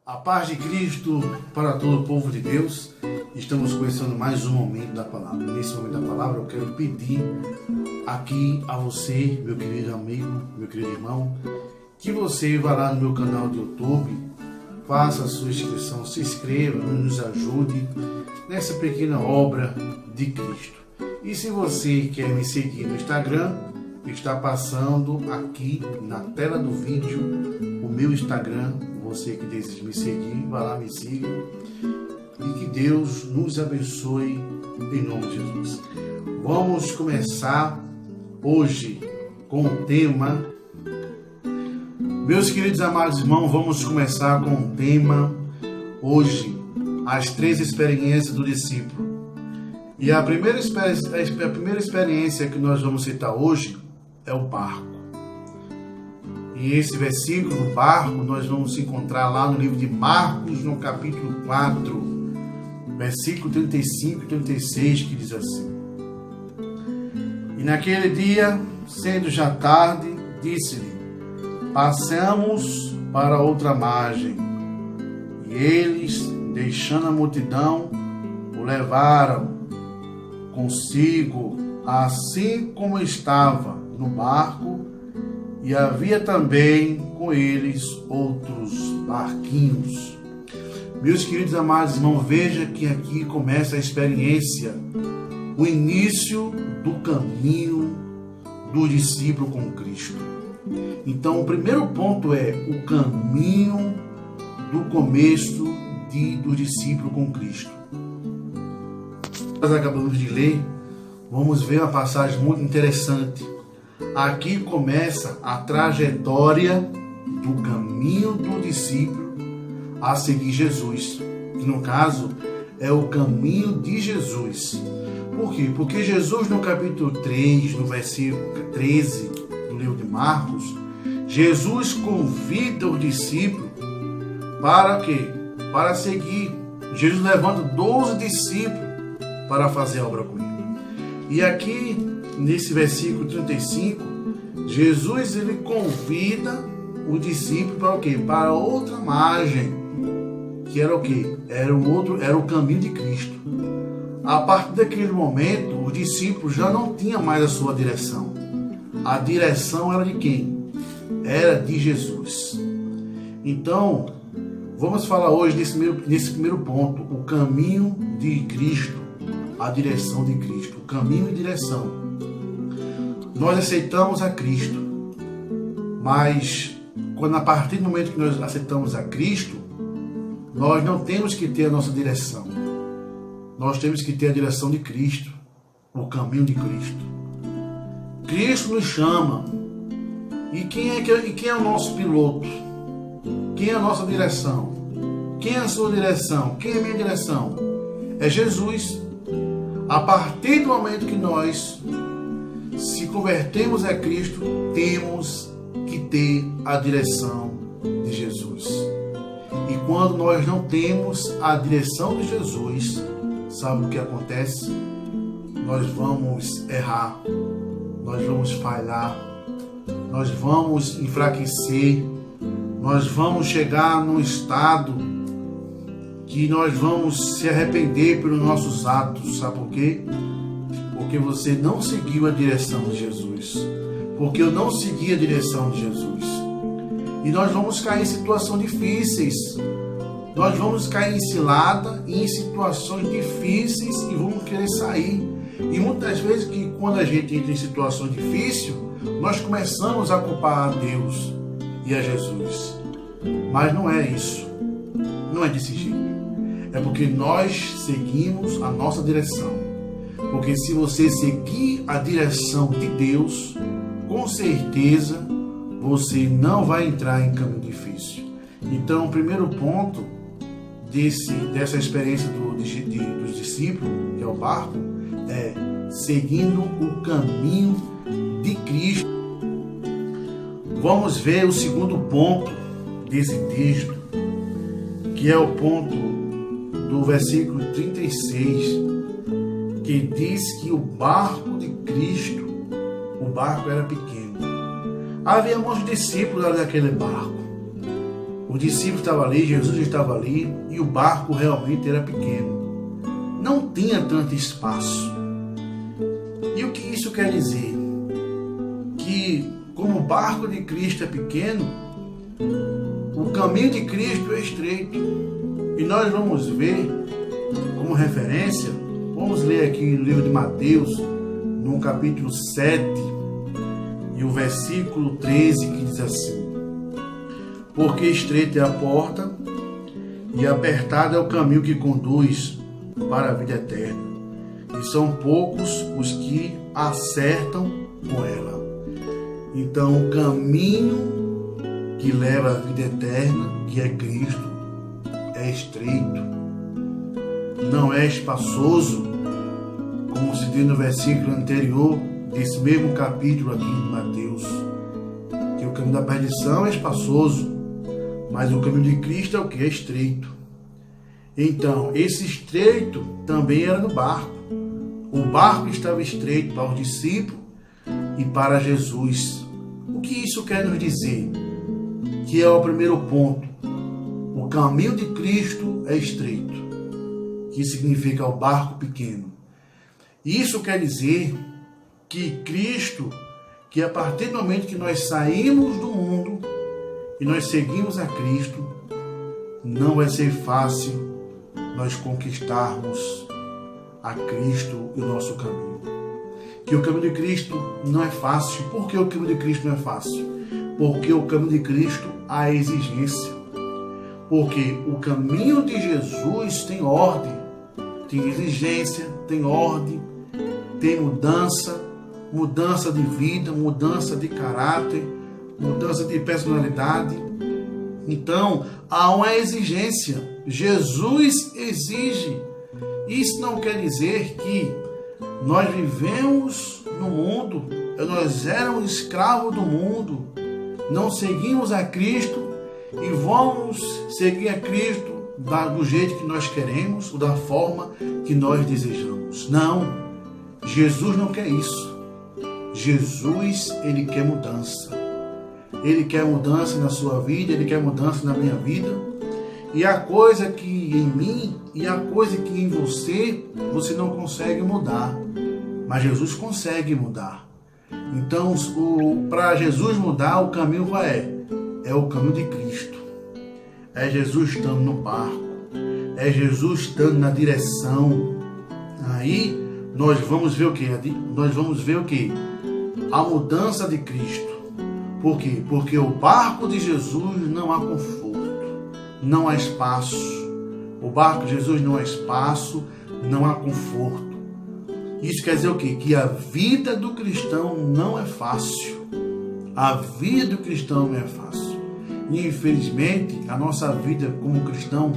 A paz de Cristo para todo o povo de Deus. Estamos começando mais um momento da palavra. Nesse momento da palavra eu quero pedir aqui a você, meu querido amigo, meu querido irmão, que você vá lá no meu canal de YouTube, faça a sua inscrição, se inscreva, nos ajude nessa pequena obra de Cristo. E se você quer me seguir no Instagram, está passando aqui na tela do vídeo o meu Instagram. Você que deseja me seguir, vá lá, me siga. E que Deus nos abençoe em nome de Jesus. Vamos começar hoje com o tema. Meus queridos amados irmãos, vamos começar com o tema hoje, as 3 experiências do discípulo. E a primeira experiência que nós vamos citar hoje é o barco. E esse versículo do barco nós vamos encontrar lá no livro de Marcos, no capítulo 4, versículo 35 e 36, que diz assim: E naquele dia, sendo já tarde, disse-lhe: Passemos para outra margem. E eles, deixando a multidão, o levaram consigo, assim como estava no barco, e havia também com eles outros barquinhos. Meus queridos amados irmãos, veja que aqui começa a experiência, o início do caminho do discípulo com Cristo. Então, o primeiro ponto é o caminho do começo do discípulo com Cristo. Nós acabamos de ler, vamos ver uma passagem muito interessante. Aqui começa a trajetória do caminho do discípulo a seguir Jesus, que no caso é o caminho de Jesus. Por quê? Porque Jesus, no capítulo 3, no versículo 13 do livro de Marcos, Jesus convida o discípulo para quê? Para seguir. Jesus levanta 12 discípulos para fazer a obra com ele. E aqui, nesse versículo 35, Jesus ele convida o discípulo para o quê? Para outra margem, que era o quê? Era o caminho de Cristo. A partir daquele momento, o discípulo já não tinha mais a sua direção. A direção era de quem? Era de Jesus. Então, vamos falar hoje nesse primeiro ponto, o caminho de Cristo, a direção de Cristo, o caminho e direção. Nós aceitamos a Cristo, mas a partir do momento que nós aceitamos a Cristo, nós não temos que ter a nossa direção. Nós temos que ter a direção de Cristo, o caminho de Cristo. Cristo nos chama. E quem é o nosso piloto? Quem é a nossa direção? Quem é a sua direção? Quem é a minha direção? É Jesus. A partir do momento que nós se convertemos a Cristo, temos que ter a direção de Jesus. E quando nós não temos a direção de Jesus, sabe o que acontece? Nós vamos errar, nós vamos falhar, nós vamos enfraquecer, nós vamos chegar num estado que nós vamos se arrepender pelos nossos atos. Sabe por quê? Porque você não seguiu a direção de Jesus. Porque eu não segui a direção de Jesus. E nós vamos cair em situações difíceis. Nós vamos cair em cilada e em situações difíceis e vamos querer sair. E muitas vezes que quando a gente entra em situações difíceis, nós começamos a culpar a Deus e a Jesus. Mas não é isso. Não é desse jeito. É porque nós seguimos a nossa direção. Porque se você seguir a direção de Deus, com certeza você não vai entrar em caminho difícil. Então, o primeiro ponto dessa experiência dos discípulos, que é o barco, é seguindo o caminho de Cristo. Vamos ver o segundo ponto desse texto, que é o ponto do versículo 36, que diz que o barco de Cristo, o barco era pequeno. Havia muitos discípulos naquele barco. Os discípulos estavam ali, Jesus estava ali, e o barco realmente era pequeno. Não tinha tanto espaço. E o que isso quer dizer? Que como o barco de Cristo é pequeno, o caminho de Cristo é estreito. E nós vamos ver, como referência, vamos ler aqui no livro de Mateus, no capítulo 7, e o versículo 13, que diz assim: porque estreita é a porta e apertado é o caminho que conduz para a vida eterna, e são poucos os que acertam com ela. Então, o caminho que leva à vida eterna, que é Cristo, é estreito, não é espaçoso, como se diz no versículo anterior desse mesmo capítulo aqui de Mateus, que o caminho da perdição é espaçoso, mas o caminho de Cristo é o que? É estreito. Então, esse estreito também era no barco. O barco estava estreito para os discípulos e para Jesus. O que isso quer nos dizer? Que é o primeiro ponto. O caminho de Cristo é estreito, que significa o barco pequeno. Isso quer dizer que Cristo, que a partir do momento que nós saímos do mundo e nós seguimos a Cristo, não vai ser fácil nós conquistarmos a Cristo e o nosso caminho. Que o caminho de Cristo não é fácil. Por que o caminho de Cristo não é fácil? Porque o caminho de Cristo há exigência. Porque o caminho de Jesus tem ordem, tem exigência, tem ordem, tem mudança de vida, mudança de caráter, mudança de personalidade. Então, há uma exigência. Jesus exige. Isso não quer dizer que nós vivemos no mundo, nós éramos escravos do mundo, não seguimos a Cristo e vamos seguir a Cristo do jeito que nós queremos, ou da forma que nós desejamos. Não, Jesus não quer isso. Jesus, ele quer mudança. Ele quer mudança na sua vida, ele quer mudança na minha vida. E a coisa que em mim e a coisa que em você não consegue mudar. Mas Jesus consegue mudar. Então, para Jesus mudar, o caminho qual é? É o caminho de Cristo. É Jesus estando no barco. É Jesus estando na direção. Aí nós vamos ver o quê? Nós vamos ver o quê? A mudança de Cristo. Por quê? Porque o barco de Jesus não há conforto, não há espaço. O barco de Jesus não há espaço, não há conforto. Isso quer dizer o quê? Que a vida do cristão não é fácil. A vida do cristão não é fácil. E infelizmente, a nossa vida como cristão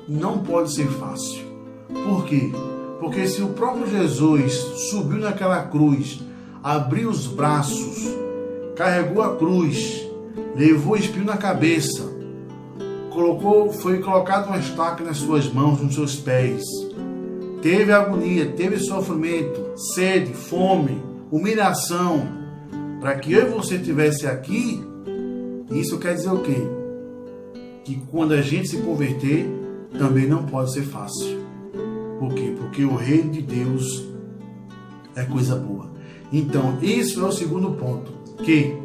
não pode ser fácil. Por quê? Porque se o próprio Jesus subiu naquela cruz, abriu os braços, carregou a cruz, levou o espinho na cabeça, foi colocado uma estaca nas suas mãos, nos seus pés, teve agonia, teve sofrimento, sede, fome, humilhação, para que eu e você estivesse aqui. Isso quer dizer o quê? Que quando a gente se converter, também não pode ser fácil. Por quê? Porque o reino de Deus é coisa boa. Então, isso é o segundo ponto, que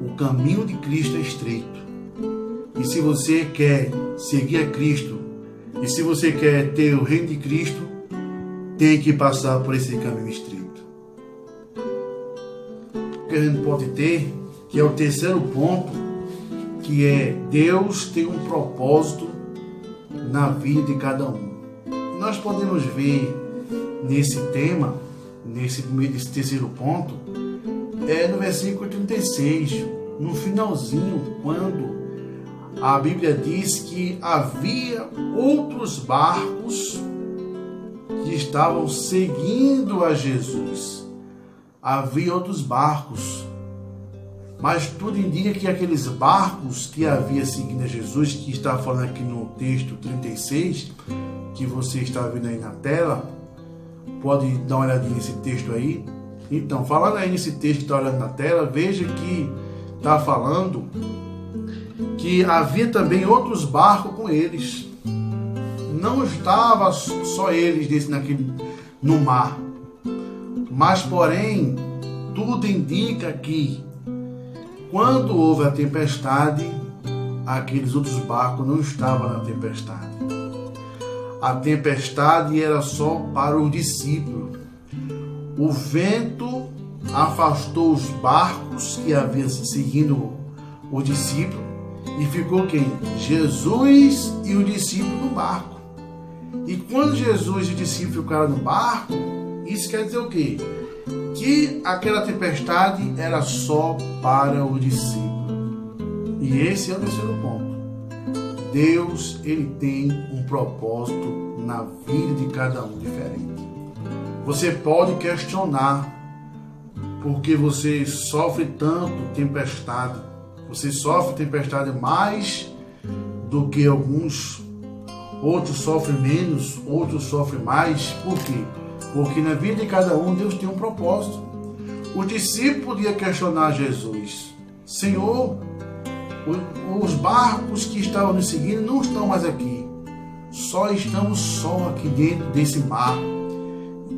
o caminho de Cristo é estreito. E se você quer seguir a Cristo, e se você quer ter o reino de Cristo, tem que passar por esse caminho estreito. O que a gente pode ter, que é o terceiro ponto, que é Deus tem um propósito na vida de cada um. Nós podemos ver nesse tema, nesse terceiro ponto, no versículo 36, no finalzinho, quando a Bíblia diz que havia outros barcos que estavam seguindo a Jesus. Havia outros barcos, mas tudo indica que aqueles barcos que havia seguindo a Jesus, que está falando aqui no texto 36, que você está vendo aí na tela, pode dar uma olhadinha nesse texto aí. Então, falando aí nesse texto que está olhando na tela, veja que está falando que havia também outros barcos com eles. Não estava só eles no mar. Mas, porém, tudo indica que quando houve a tempestade, aqueles outros barcos não estavam na tempestade. A tempestade era só para os discípulos. O vento afastou os barcos que haviam seguindo os discípulos e ficou quem? Jesus e o discípulo no barco. E quando Jesus e o discípulo ficaram no barco, isso quer dizer o quê? Que aquela tempestade era só para o discípulo. E esse é o terceiro ponto. Deus, ele tem um propósito na vida de cada um diferente. Você pode questionar porque você sofre tanto tempestade. Você sofre tempestade mais do que alguns. Outros sofrem menos, outros sofrem mais. Por quê? Porque na vida de cada um Deus tem um propósito. O discípulo podia questionar Jesus: Senhor, os barcos que estavam nos seguindo não estão mais aqui. Só estamos aqui dentro desse mar.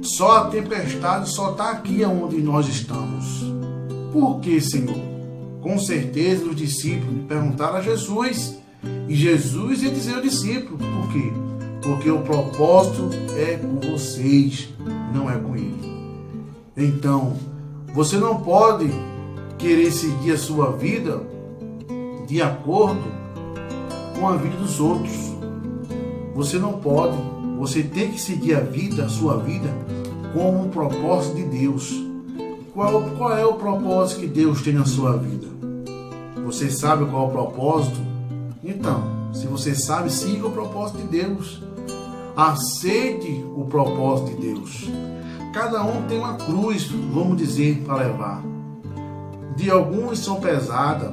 Só a tempestade só está aqui onde nós estamos. Por que, Senhor? Com certeza os discípulos perguntaram a Jesus. E Jesus ia dizer ao discípulo: por quê? Porque o propósito é com vocês, não é com ele. Então, você não pode querer seguir a sua vida de acordo com a vida dos outros. Você não pode. Você tem que seguir a sua vida, com o propósito de Deus. Qual é o propósito que Deus tem na sua vida? Você sabe qual é o propósito? Então, se você sabe, siga o propósito de Deus. Aceite o propósito de Deus. Cada um tem uma cruz, vamos dizer, para levar. De alguns são pesadas,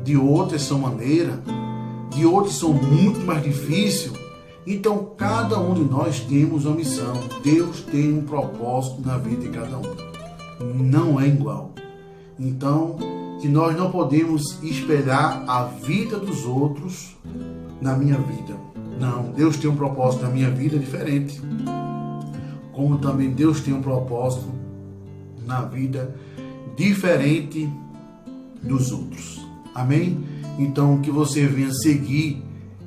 de outras são maneiras, de outros são muito mais difíceis. Então, cada um de nós temos uma missão. Deus tem um propósito na vida de cada um. Não é igual. Então, que nós não podemos espelhar a vida dos outros na minha vida. Não, Deus tem um propósito na minha vida diferente. Como também Deus tem um propósito na vida diferente dos outros. Amém? Então, que você venha seguir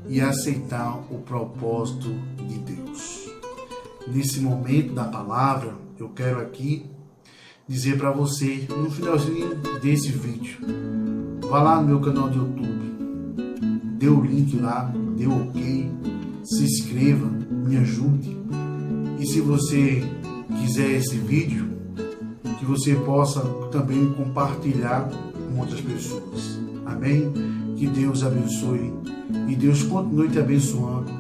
e aceitar o propósito de Deus. Nesse momento da palavra, eu quero aqui dizer para você, no finalzinho desse vídeo, vá lá no meu canal do YouTube, dê o link lá, dê o ok, se inscreva, me ajude. E se você quiser esse vídeo, que você possa também compartilhar com outras pessoas. Amém? Que Deus abençoe e Deus continue te abençoando